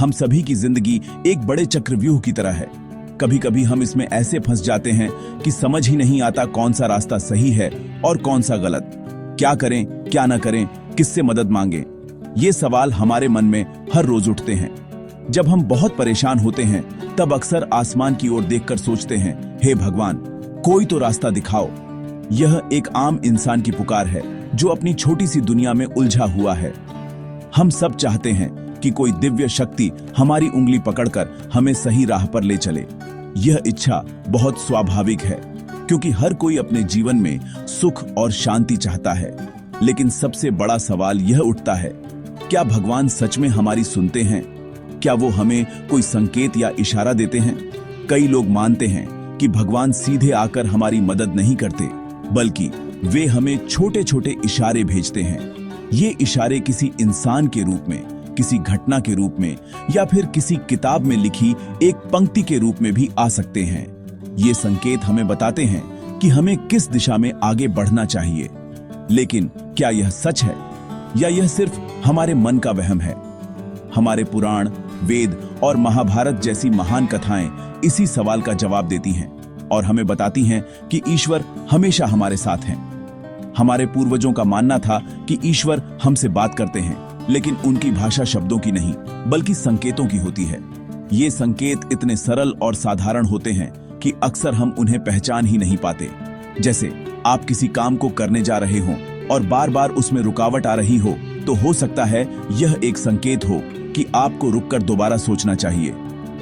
हम सभी की जिंदगी एक बड़े चक्रव्यूह की तरह है। कभी कभी हम इसमें ऐसे फंस जाते हैं कि समझ ही नहीं आता कौन सा रास्ता सही है और कौन सा गलत। क्या करें, क्या ना करें, किससे मदद मांगें, ये सवाल हमारे मन में हर रोज उठते हैं। जब हम बहुत परेशान होते हैं तब अक्सर आसमान की ओर देखकर सोचते हैं, हे भगवान, कोई तो रास्ता दिखाओ। यह एक आम इंसान की पुकार है जो अपनी छोटी सी दुनिया में उलझा हुआ है। हम सब चाहते हैं कि कोई दिव्य शक्ति हमारी उंगली पकड़कर हमें सही राह पर ले चले। यह इच्छा बहुत स्वाभाविक है क्योंकि हर कोई अपने जीवन में सुख और शांति चाहता है। लेकिन सबसे बड़ा सवाल यह उठता है, क्या भगवान सच में हमारी सुनते हैं? क्या वो हमें कोई संकेत या इशारा देते हैं? कई लोग मानते हैं कि भगवान सीधे आकर हमारी मदद नहीं करते, बल्कि वे हमें छोटे छोटे इशारे भेजते हैं। ये इशारे किसी इंसान के रूप में, किसी घटना के रूप में या फिर किसी किताब में लिखी एक पंक्ति के रूप में भी आ सकते हैं। ये संकेत हमें बताते हैं कि हमें किस दिशा में आगे बढ़ना चाहिए। लेकिन क्या यह सच है या यह सिर्फ हमारे मन का वहम है? हमारे पुराण, वेद और महाभारत जैसी महान कथाएं इसी सवाल का जवाब देती हैं और हमें बताती हैं कि ईश्वर हमेशा हमारे साथ हैं। हमारे पूर्वजों का मानना था कि ईश्वर हमसे बात करते हैं, लेकिन उनकी भाषा शब्दों की नहीं बल्कि संकेतों की होती है। ये संकेत इतने सरल और साधारण होते हैं कि अक्सर हम उन्हें पहचान ही नहीं पाते। जैसे आप किसी काम को करने जा रहे हों और बार बार उसमें रुकावट आ रही हो हो सकता है यह एक संकेत हो कि आपको रुककर दोबारा सोचना चाहिए।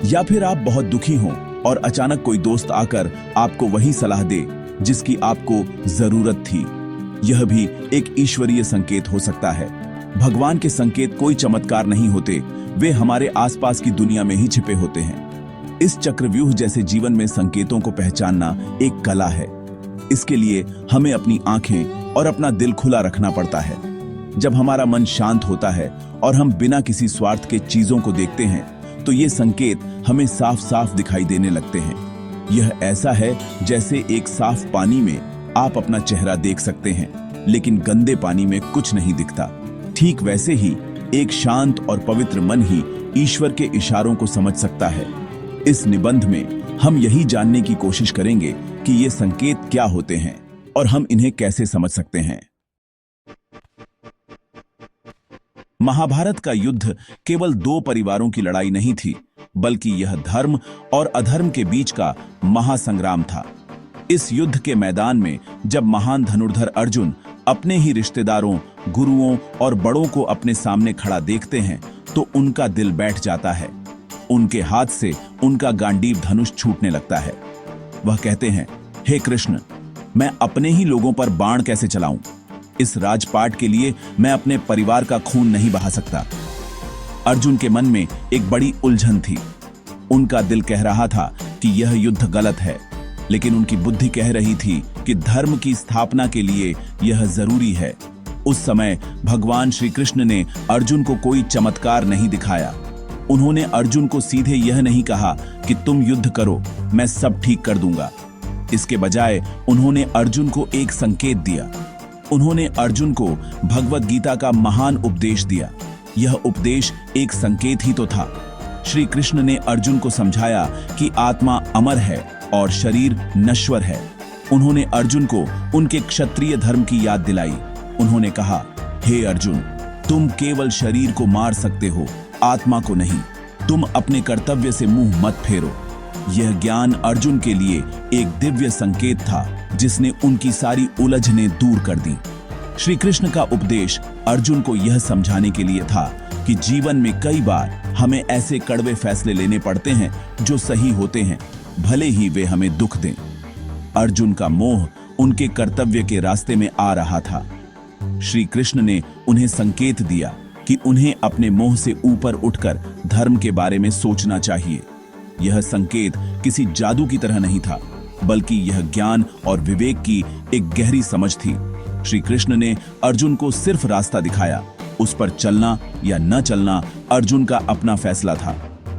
या फिर आप बहुत दुखी हों और अचानक कोई दोस्त आकर आपको वही सलाह दे जिसकी आपको जरूरत थी। यह भी एक ईश्वरीय संकेत हो सकता है। भगवान के संकेत कोई चमत्कार नहीं होते, वे हमारे आसपास की दुनिया में ही छिपे होते हैं। इस चक्रव्यूह जैसे जीवन में संकेतों को पहचानना एक कला है। इसके लिए हमें अपनी आंखें और अपना दिल खुला रखना पड़ता है। जब हमारा मन शांत होता है और हम बिना किसी स्वार्थ के चीजों को देखते हैं तो ये संकेत हमें साफ साफ दिखाई देने लगते हैं। यह ऐसा है जैसे एक साफ पानी में आप अपना चेहरा देख सकते हैं, लेकिन गंदे पानी में कुछ नहीं दिखता। ठीक वैसे ही एक शांत और पवित्र मन ही ईश्वर के इशारों को समझ सकता है। इस निबंध में हम यही जानने की कोशिश करेंगे कि ये संकेत क्या होते हैं और हम इन्हें कैसे समझ सकते हैं। महाभारत का युद्ध केवल दो परिवारों की लड़ाई नहीं थी, बल्कि यह धर्म और अधर्म के बीच का महासंग्राम था। इस युद्ध के मैदान में जब महान धनुर्धर अर्जुन अपने ही रिश्तेदारों, गुरुओं और बड़ों को अपने सामने खड़ा देखते हैं तो उनका दिल बैठ जाता है। उनके हाथ से उनका गांडीव धनुष छूटने लगता है। वह कहते हैं, हे कृष्ण, मैं अपने ही लोगों पर बाण कैसे चलाऊं? इस राजपाट के लिए मैं अपने परिवार का खून नहीं बहा सकता। अर्जुन के मन में एक बड़ी उलझन थी। उनका दिल कह रहा था कि यह युद्ध गलत है, लेकिन उनकी बुद्धि कह रही थी कि धर्म की स्थापना के लिए यह जरूरी है। उस समय भगवान श्री कृष्ण ने अर्जुन को कोई चमत्कार नहीं दिखाया। उन्होंने अर्जुन को सीधे यह नहीं कहा कि तुम युद्ध करो, मैं सब ठीक कर दूंगा। इसके बजाय उन्होंने अर्जुन को एक संकेत दिया। उन्होंने अर्जुन को भगवद गीता का महान उपदेश दिया। यह उपदेश एक संकेत ही तो था। श्री कृष्ण ने अर्जुन को समझाया कि आत्मा अमर है और शरीर नश्वर है। उन्होंने अर्जुन को उनके क्षत्रिय धर्म की याद दिलाई। उन्होंने कहा, हे अर्जुन, तुम केवल शरीर को मार सकते हो, आत्मा को नहीं। तुम अपने कर्तव्य से मुंह मत फेरो। यह ज्ञान अर्जुन के लिए एक दिव्य संकेत था जिसने उनकी सारी उलझनें दूर कर दी। श्री कृष्ण का उपदेश अर्जुन को यह समझाने के लिए था कि जीवन में कई बार हमें ऐसे कड़वे फैसले लेने पड़ते हैं जो सही होते हैं, भले ही वे हमें दुख दें। अर्जुन का मोह उनके कर्तव्य के रास्ते में आ रहा था। श्री कृष्ण ने उन्हें संकेत दिया कि उन्हें अपने मोह से ऊपर उठकर धर्म के बारे में सोचना चाहिए। यह संकेत किसी जादू की तरह नहीं था, बल्कि यह ज्ञान और विवेक की एक गहरी समझ थी। श्री कृष्ण ने अर्जुन को सिर्फ रास्ता दिखाया, उस पर चलना या न चलना अर्जुन का अपना फैसला था।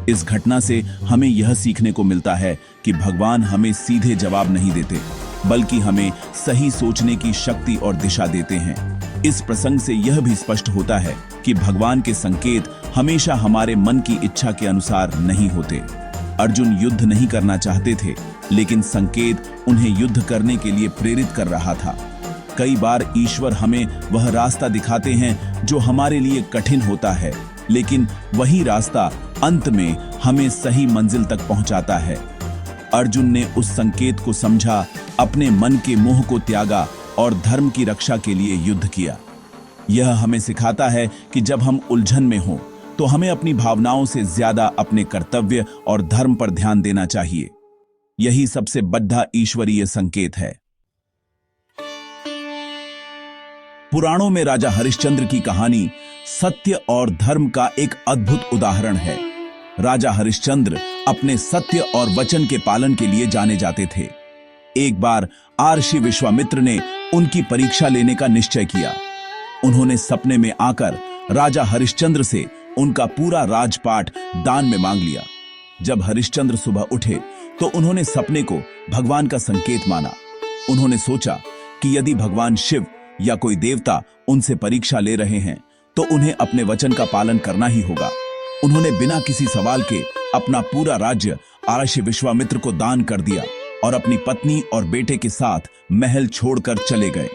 इस घटना से हमें यह सीखने को मिलता है कि भगवान हमें सीधे जवाब नहीं देते, बल्कि हमें सही सोचने की शक्ति और दिशा देते हैं। इस प्रसंग से यह भी स्पष्ट होता है कि भगवान के संकेत हमेशा हमारे मन की इच्छा के अनुसार नहीं होते। अर्जुन युद्ध नहीं करना चाहते थे, लेकिन संकेत उन्हें युद्ध करने के लिए प्रेरित कर रहा था। कई बार ईश्वर हमें वह रास्ता दिखाते हैं जो हमारे लिए कठिन होता है, लेकिन वही रास्ता अंत में हमें सही मंजिल तक पहुंचाता है। अर्जुन ने उस संकेत को समझा, अपने मन के मोह को त्यागा और धर्म की रक्षा के लिए युद्ध किया। यह हमें सिखाता है कि जब हम उलझन में हों तो हमें अपनी भावनाओं से ज्यादा अपने कर्तव्य और धर्म पर ध्यान देना चाहिए। यही सबसे बड़ा ईश्वरीय संकेत है। पुराणों में राजा हरिश्चंद्र की कहानी सत्य और धर्म का एक अद्भुत उदाहरण है। राजा हरिश्चंद्र अपने सत्य और वचन के पालन के लिए जाने जाते थे। एक बार महर्षि विश्वामित्र ने उनकी परीक्षा लेने का निश्चय किया। उन्होंने सपने में आकर राजा हरिश्चंद्र से उनका पूरा राजपाट दान में मांग लिया। जब हरिश्चंद्र सुबह उठे तो उन्होंने सपने को भगवान का संकेत माना। उन्होंने सोचा कि यदि भगवान शिव या कोई देवता उनसे परीक्षा ले रहे हैं तो उन्हें अपने वचन का पालन करना ही होगा। उन्होंने बिना किसी सवाल के अपना पूरा राज्य महर्षि विश्वामित्र को दान कर दिया और अपनी पत्नी और बेटे के साथ महल छोड़कर चले गए।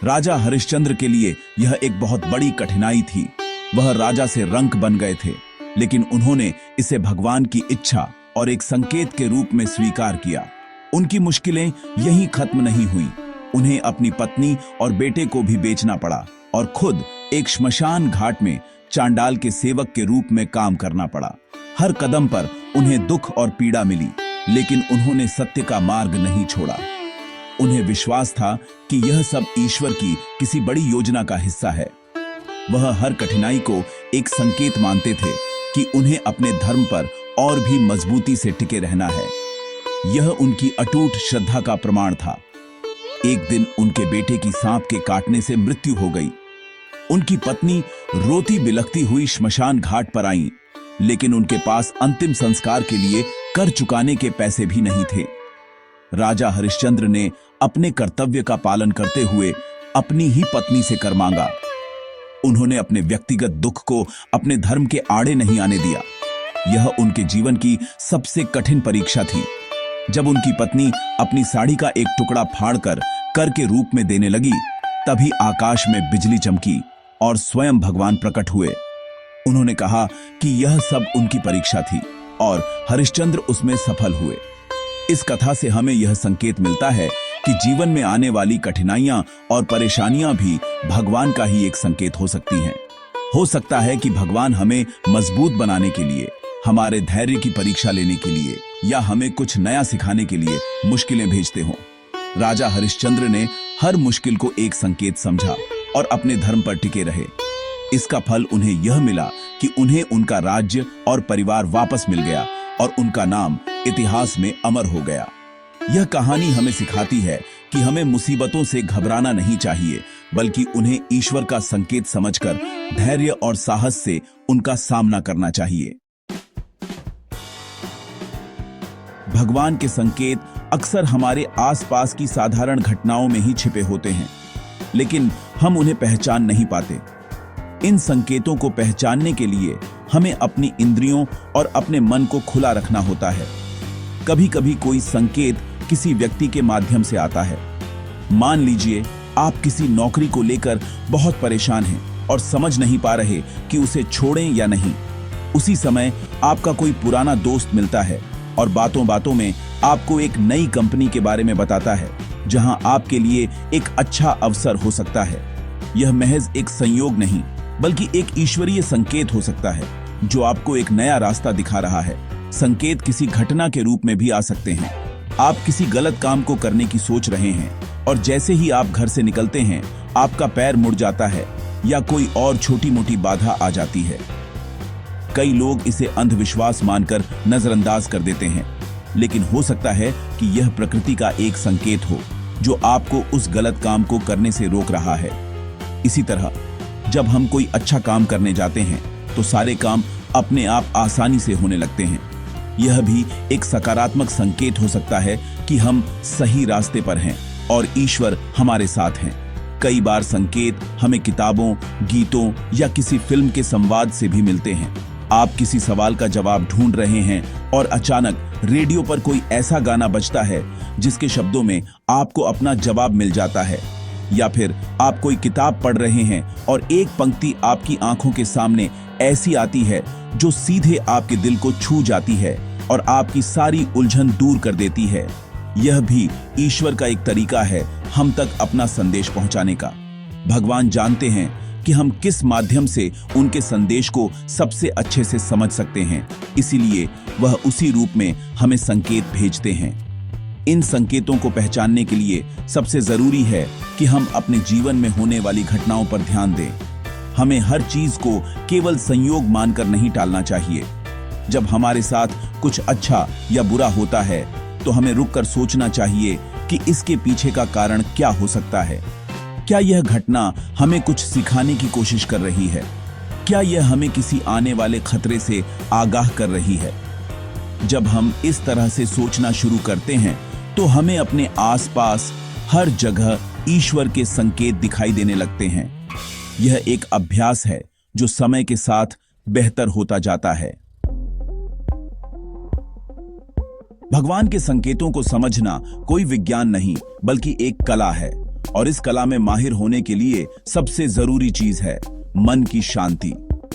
राजा हरिश्चंद्र के लिए यह एक बहुत बड़ी कठिनाई थी। वह राजा से रंक बन गए थे, लेकिन उन्होंने इसे भगवान की इच्छा और एक संकेत के रूप में स्वीकार किया। उनकी मुश्किलें यहीं खत्म नहीं हुई। उन्हें अपनी पत्नी और बेटे को भी बेचना पड़ा और खुद एक श्मशान घाट में चांडाल के सेवक के रूप में काम करना पड़ा। हर कदम पर उन्हें दुख और पीड़ा मिली, लेकिन उन्होंने सत्य का मार्ग नहीं छोड़ा। उन्हें विश्वास था कि यह सब ईश्वर की किसी बड़ी योजना का हिस्सा है। वह हर कठिनाई को एक संकेत मानते थे कि उन्हें अपने धर्म पर और भी मजबूती से टिके रहना है। यह उनकी अटूट श्रद्धा का प्रमाण था। एक दिन उनके बेटे की सांप के काटने से मृत्यु हो गई। उनकी पत्नी रोती बिलखती हुई श्मशान घाट पर आई, लेकिन उनके पास अंतिम संस्कार के लिए कर चुकाने के पैसे भी नहीं थे। राजा हरिश्चंद्र ने अपने कर्तव्य का पालन करते हुए अपनी ही पत्नी से कर मांगा। उन्होंने अपने व्यक्तिगत दुख को अपने धर्म के आड़े नहीं आने दिया। यह उनके जीवन की सबसे कठिन परीक्षा थी। जब उनकी पत्नी अपनी साड़ी का एक टुकड़ा फाड़कर कर के रूप में देने लगी, तभी आकाश में बिजली चमकी और स्वयं भगवान प्रकट हुए। उन्होंने कहा कि यह सब उनकी परीक्षा थी और हरिश्चंद्र उसमें सफल हुए। इस कथा से हमें यह संकेत मिलता है कि जीवन में आने वाली कठिनाइयां और परेशानियां भी भगवान का ही एक संकेत हो सकती हैं। हो सकता है कि भगवान हमें मजबूत बनाने के लिए, हमारे धैर्य की परीक्षा लेने के लिए या हमें कुछ नया सिखाने के लिए मुश्किलें भेजते हों। राजा हरिश्चंद्र ने हर मुश्किल को एक संकेत समझा और अपने धर्म पर टिके रहे। इसका फल उन्हें यह मिला कि उन्हें उनका राज्य और परिवार वापस मिल गया और उनका नाम इतिहास में अमर हो गया। यह कहानी हमें सिखाती है कि हमें मुसीबतों से घबराना नहीं चाहिए, बल्कि उन्हें ईश्वर का संकेत समझकर धैर्य और साहस से उनका सामना करना चाहिए। भगवान के संकेत अक्सर हमारे आसपास की साधारण घटनाओं में ही छिपे होते हैं, लेकिन हम उन्हें पहचान नहीं पाते। इन संकेतों को पहचानने के लिए हमें अपनी इंद्रियों और अपने मन को खुला रखना होता है। कभी कभी कोई संकेत किसी व्यक्ति के माध्यम से आता है। मान लीजिए आप किसी नौकरी को लेकर बहुत परेशान हैं और समझ नहीं पा रहे कि उसे छोड़ें या नहीं। उसी समय आपका कोई पुराना दोस्त मिलता है और बातों बातों में आपको एक नई कंपनी के बारे में बताता है, जहां आपके लिए एक अच्छा अवसर हो सकता है। यह महज एक संयोग नहीं, बल्कि एक ईश्वरीय संकेत हो सकता है, जो आपको एक नया रास्ता दिखा रहा है। संकेत किसी घटना के रूप में भी आ सकते हैं। आप किसी गलत काम को करने की सोच रहे हैं और जैसे ही आप घर से निकलते हैं, आपका पैर मुड़ जाता है या कोई और छोटी मोटी बाधा आ जाती है। कई लोग इसे अंधविश्वास मानकर नजरअंदाज कर देते हैं, लेकिन हो सकता है कि यह प्रकृति का एक संकेत हो जो आपको उस गलत काम को करने से रोक रहा है। इसी तरह जब हम कोई अच्छा काम करने जाते हैं तो सारे काम अपने आप आसानी से होने लगते हैं। यह भी एक सकारात्मक संकेत हो सकता है कि हम सही रास्ते पर हैं और ईश्वर हमारे साथ हैं। कई बार संकेत हमें किताबों, गीतों या किसी फिल्म के संवाद से भी मिलते हैं। आप किसी सवाल का जवाब ढूंढ रहे हैं और अचानक रेडियो पर कोई ऐसा गाना बजता है जिसके शब्दों में आपको अपना जवाब मिल जाता है। या फिर आप कोई किताब पढ़ रहे हैं और एक पंक्ति आपकी आंखों के सामने ऐसी आती है जो सीधे आपके दिल को छू जाती है और आपकी सारी उलझन दूर कर देती है। यह भी ईश्वर का एक तरीका है हम तक अपना संदेश पहुंचाने का। भगवान जानते हैं कि हम किस माध्यम से उनके संदेश को सबसे अच्छे से समझ सकते हैं, इसीलिए वह उसी रूप में हमें संकेत भेजते हैं। इन संकेतों को पहचानने के लिए सबसे जरूरी है कि हम अपने जीवन में होने वाली घटनाओं पर ध्यान दें। हमें हर चीज को केवल संयोग मानकर नहीं टालना चाहिए। जब हमारे साथ कुछ अच्छा या बुरा होता है तो हमें रुककर सोचना चाहिए कि इसके पीछे का कारण क्या हो सकता है। क्या यह घटना हमें कुछ सिखाने की कोशिश कर रही है? क्या यह हमें किसी आने वाले खतरे से आगाह कर रही है? जब हम इस तरह से सोचना शुरू करते हैं तो हमें अपने आसपास हर जगह ईश्वर के संकेत दिखाई देने लगते हैं। यह एक अभ्यास है जो समय के साथ बेहतर होता जाता है। भगवान के संकेतों को समझना कोई विज्ञान नहीं बल्कि एक कला है, और इस कला में माहिर होने के लिए सबसे जरूरी चीज है मन की शांति।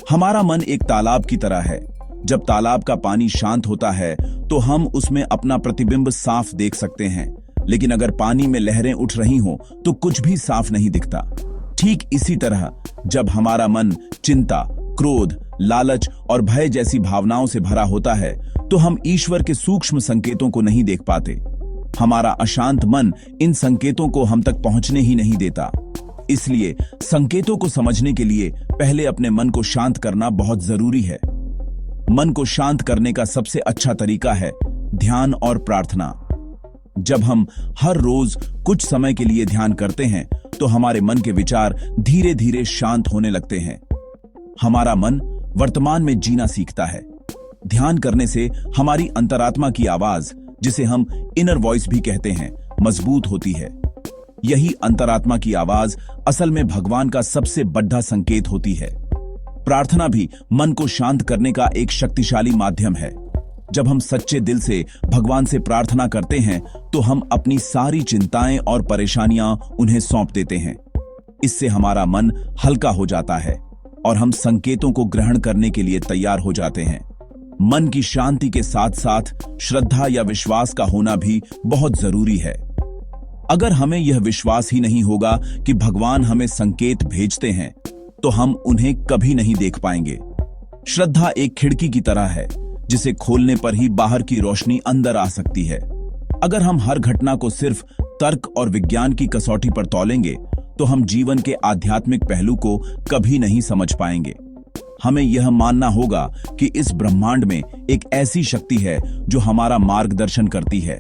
हमारा मन एक तालाब की तरह है। जब तालाब का पानी शांत होता है तो हम उसमें अपना प्रतिबिंब साफ देख सकते हैं, लेकिन अगर पानी में लहरें उठ रही हों तो कुछ भी साफ नहीं दिखता। ठीक इसी तरह जब हमारा मन चिंता, क्रोध, लालच और भय जैसी भावनाओं से भरा होता है तो हम ईश्वर के सूक्ष्म संकेतों को नहीं देख पाते। हमारा अशांत मन इन संकेतों को हम तक पहुंचने ही नहीं देता। इसलिए संकेतों को समझने के लिए पहले अपने मन को शांत करना बहुत जरूरी है। मन को शांत करने का सबसे अच्छा तरीका है ध्यान और प्रार्थना। जब हम हर रोज कुछ समय के लिए ध्यान करते हैं तो हमारे मन के विचार धीरे धीरे शांत होने लगते हैं। हमारा मन वर्तमान में जीना सीखता है। ध्यान करने से हमारी अंतरात्मा की आवाज, जिसे हम इनर वॉइस भी कहते हैं, मजबूत होती है। यही अंतरात्मा की आवाज असल में भगवान का सबसे बड़ा संकेत होती है। प्रार्थना भी मन को शांत करने का एक शक्तिशाली माध्यम है। जब हम सच्चे दिल से भगवान से प्रार्थना करते हैं तो हम अपनी सारी चिंताएं और परेशानियां उन्हें सौंप देते हैं। इससे हमारा मन हल्का हो जाता है और हम संकेतों को ग्रहण करने के लिए तैयार हो जाते हैं। मन की शांति के साथ साथ श्रद्धा या विश्वास का होना भी बहुत जरूरी है। अगर हमें यह विश्वास ही नहीं होगा कि भगवान हमें संकेत भेजते हैं तो हम उन्हें कभी नहीं देख पाएंगे। श्रद्धा एक खिड़की की तरह है जिसे खोलने पर ही बाहर की रोशनी अंदर आ सकती है। अगर हम हर घटना को सिर्फ तर्क और विज्ञान की कसौटी पर तौलेंगे तो हम जीवन के आध्यात्मिक पहलू को कभी नहीं समझ पाएंगे। हमें यह मानना होगा कि इस ब्रह्मांड में एक ऐसी शक्ति है जो हमारा मार्गदर्शन करती है।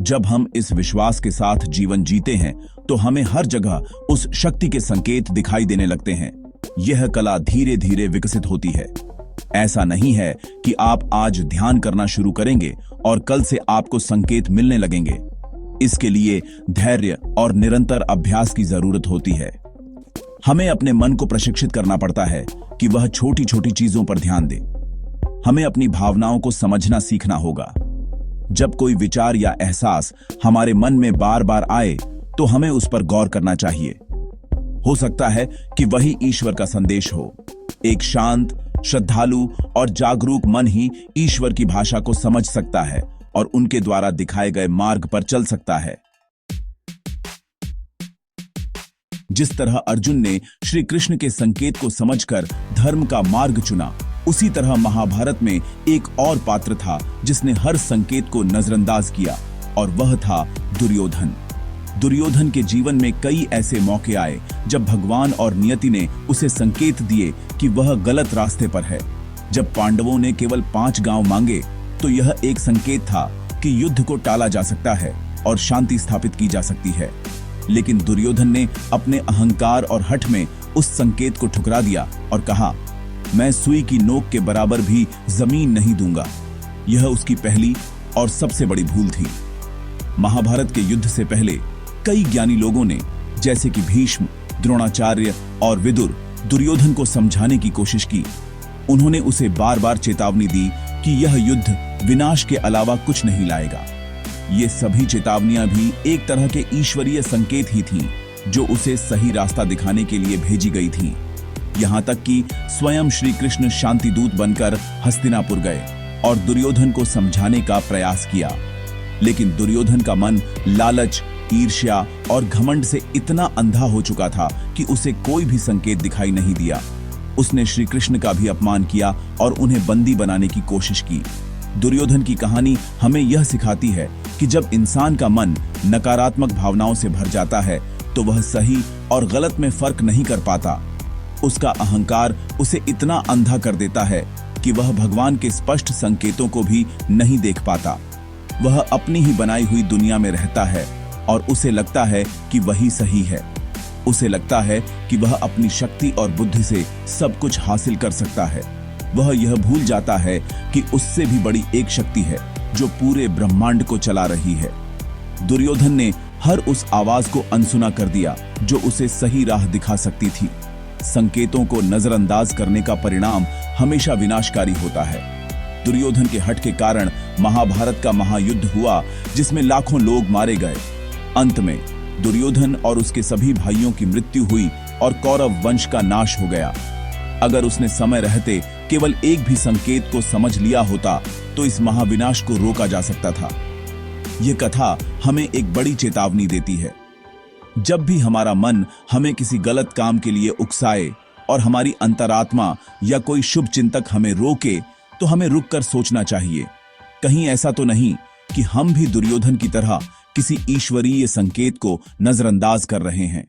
जब हम इस विश्वास के साथ जीवन जीते हैं तो हमें हर जगह उस शक्ति के संकेत दिखाई देने लगते हैं। यह कला धीरे धीरे विकसित होती है। ऐसा नहीं है कि आप आज ध्यान करना शुरू करेंगे और कल से आपको संकेत मिलने लगेंगे। इसके लिए धैर्य और निरंतर अभ्यास की जरूरत होती है। हमें अपने मन को प्रशिक्षित करना पड़ता है कि वह छोटी छोटी चीजों पर ध्यान दे। हमें अपनी भावनाओं को समझना सीखना होगा। जब कोई विचार या एहसास हमारे मन में बार बार आए तो हमें उस पर गौर करना चाहिए। हो सकता है कि वही ईश्वर का संदेश हो। एक शांत, श्रद्धालु और जागरूक मन ही ईश्वर की भाषा को समझ सकता है और उनके द्वारा दिखाए गए मार्ग पर चल सकता है। जिस तरह अर्जुन ने श्री कृष्ण के संकेत को समझकर धर्म का मार्ग चुना, उसी तरह महाभारत में एक और पात्र था जिसने हर संकेत को नजरअंदाज किया, और वह था दुर्योधन। दुर्योधन के जीवन में कई ऐसे मौके आए जब भगवान और नियति ने उसे संकेत दिए कि वह गलत रास्ते पर है। जब पांडवों ने केवल 5 गांव मांगे तो यह एक संकेत था कि युद्ध को टाला जा सकता है और शांति स्थापित की जा सकती है। लेकिन दुर्योधन ने अपने अहंकार और हठ में उस संकेत को ठुकरा दिया और कहा, मैं सुई की नोक के बराबर भी जमीन नहीं दूंगा। यह उसकी पहली और सबसे बड़ी भूल थी। महाभारत के युद्ध से पहले कई ज्ञानी लोगों ने जैसे कि भीष्म, द्रोणाचार्य और विदुर, दुर्योधन को समझाने की कोशिश की। उन्होंने उसे बार बार चेतावनी दी कि यह युद्ध विनाश के अलावा कुछ नहीं लाएगा। ये सभी चेतावनियां भी एक तरह के ईश्वरीय संकेत ही थीं, जो उसे सही रास्ता दिखाने के लिए भेजी गई थीं। यहाँ तक कि स्वयं श्री कृष्ण शांति दूत बनकर हस्तिनापुर गए और दुर्योधन को समझाने का प्रयास किया। लेकिन दुर्योधन का मन लालच, ईर्ष्या और घमंड से इतना अंधा हो चुका था कि उसे कोई भी संकेत दिखाई नहीं दिया। उसने श्री कृष्ण का भी अपमान किया और उन्हें बंदी बनाने की कोशिश की। दुर्योधन की कहानी हमें यह सिखाती है कि जब इंसान का मन नकारात्मक भावनाओं से भर जाता है तो वह सही और गलत में फर्क नहीं कर पाता। उसका अहंकार उसे इतना अंधा कर देता है कि वह भगवान के स्पष्ट संकेतों को भी नहीं देख पाता। वह अपनी ही बनाई हुई दुनिया में रहता है और उसे लगता है कि वही सही है। उसे लगता है कि वह अपनी शक्ति और बुद्धि से सब कुछ हासिल कर सकता है। वह यह भूल जाता है कि उससे भी बड़ी एक शक्ति है जो पूरे ब्रह्मांड को चला रही है। दुर्योधन ने हर उस आवाज को अनसुना कर दिया जो उसे सही राह दिखा सकती थी। संकेतों को नजरअंदाज करने का परिणाम हमेशा विनाशकारी होता है। दुर्योधन के हठ के कारण महाभारत का महायुद्ध हुआ, जिसमें लाखों लोग मारे गए। अंत में दुर्योधन और उसके सभी भाइयों की मृत्यु हुई और कौरव वंश का नाश हो गया। अगर उसने समय रहते केवल एक भी संकेत को समझ लिया होता तो इस महाविनाश को रोका जा सकता था। यह कथा हमें एक बड़ी चेतावनी देती है। जब भी हमारा मन हमें किसी गलत काम के लिए उकसाए और हमारी अंतरात्मा या कोई शुभ चिंतक हमें रोके, तो हमें रुककर सोचना चाहिए, कहीं ऐसा तो नहीं कि हम भी दुर्योधन की तरह किसी ईश्वरीय संकेत को नजरअंदाज कर रहे हैं।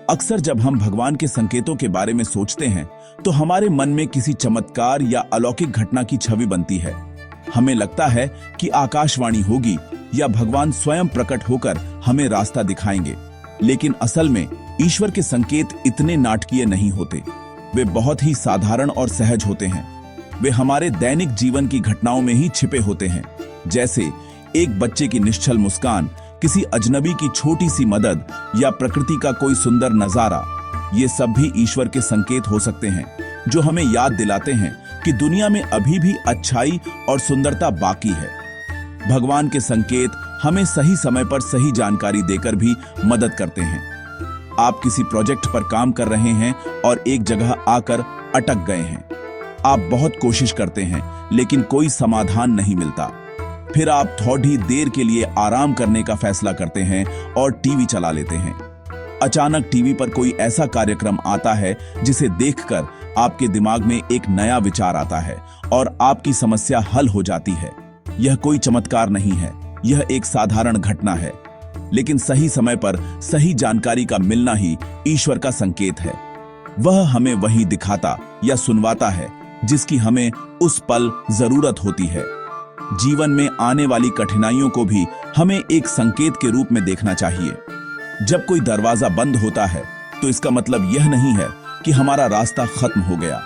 अक्सर जब हम भगवान के संकेतों के बारे में सोचते हैं तो हमारे मन में किसी चमत्कार या अलौकिक घटना की छवि बनती है। हमें लगता है कि आकाशवाणी होगी या भगवान स्वयं प्रकट होकर हमें रास्ता दिखाएंगे। लेकिन असल में ईश्वर के संकेत इतने नाटकीय नहीं होते। वे बहुत ही साधारण और सहज होते हैं। वे हमारे दैनिक जीवन की घटनाओं में ही छिपे होते हैं, जैसे एक बच्चे की निश्चल मुस्कान, किसी अजनबी की छोटी सी मदद या प्रकृति का कोई सुंदर नजारा। ये सब भी ईश्वर के संकेत हो सकते हैं, जो हमें याद दिलाते हैं कि दुनिया में अभी भी अच्छाई और सुंदरता बाकी है। भगवान के संकेत हमें सही समय पर सही जानकारी देकर भी मदद करते हैं। आप किसी प्रोजेक्ट पर काम कर रहे हैं और एक जगह आकर अटक गए हैं। आप बहुत कोशिश करते हैं लेकिन कोई समाधान नहीं मिलता। फिर आप थोड़ी देर के लिए आराम करने का फैसला करते हैं और टीवी चला लेते हैं। अचानक टीवी पर कोई ऐसा कार्यक्रम आता है जिसे देखकर आपके दिमाग में एक नया विचार आता है और आपकी समस्या हल हो जाती है। यह कोई चमत्कार नहीं है, यह एक साधारण घटना है, लेकिन सही समय पर सही जानकारी का मिलना ही ईश्वर का संकेत है। वह हमें वही दिखाता या सुनवाता है जिसकी हमें उस पल जरूरत होती है। जीवन में आने वाली कठिनाइयों को भी हमें एक संकेत के रूप में देखना चाहिए। जब कोई दरवाजा बंद होता है तो इसका मतलब यह नहीं है कि हमारा रास्ता खत्म हो गया।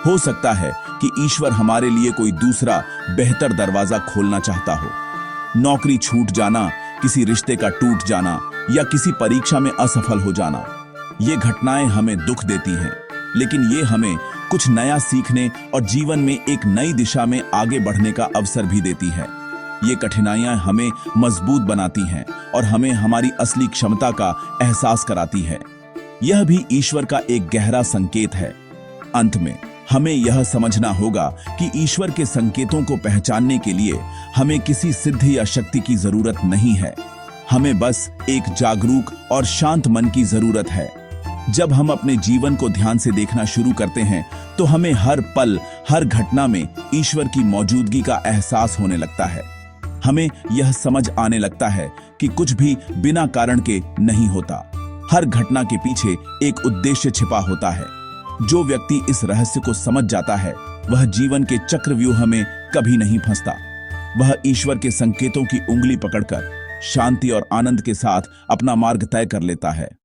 हो सकता है कि ईश्वर हमारे लिए कोई दूसरा बेहतर दरवाजा खोलना चाहता हो। नौकरी छूट जाना, किसी रिश्ते का टूट जाना या किसी परीक्षा में असफल हो जाना, ये घटनाएं हमें दुख देती हैं, लेकिन ये हमें कुछ नया सीखने और जीवन में एक नई दिशा में आगे बढ़ने का अवसर भी देती है। ये कठिनाइयां हमें मजबूत बनाती हैं और हमें हमारी असली क्षमता का एहसास कराती है। यह भी ईश्वर का एक गहरा संकेत है। अंत में हमें यह समझना होगा कि ईश्वर के संकेतों को पहचानने के लिए हमें किसी सिद्धि या शक्ति की जरूरत नहीं है। हमें बस एक जागरूक और शांत मन की जरूरत है। जब हम अपने जीवन को ध्यान से देखना शुरू करते हैं तो हमें हर पल, हर घटना में ईश्वर की मौजूदगी का एहसास होने लगता है। हमें यह समझ आने लगता है कि कुछ भी बिना कारण के नहीं होता। हर घटना के पीछे एक उद्देश्य छिपा होता है। जो व्यक्ति इस रहस्य को समझ जाता है वह जीवन के चक्रव्यूह में कभी नहीं फंसता। वह ईश्वर के संकेतों की उंगली पकड़कर शांति और आनंद के साथ अपना मार्ग तय कर लेता है।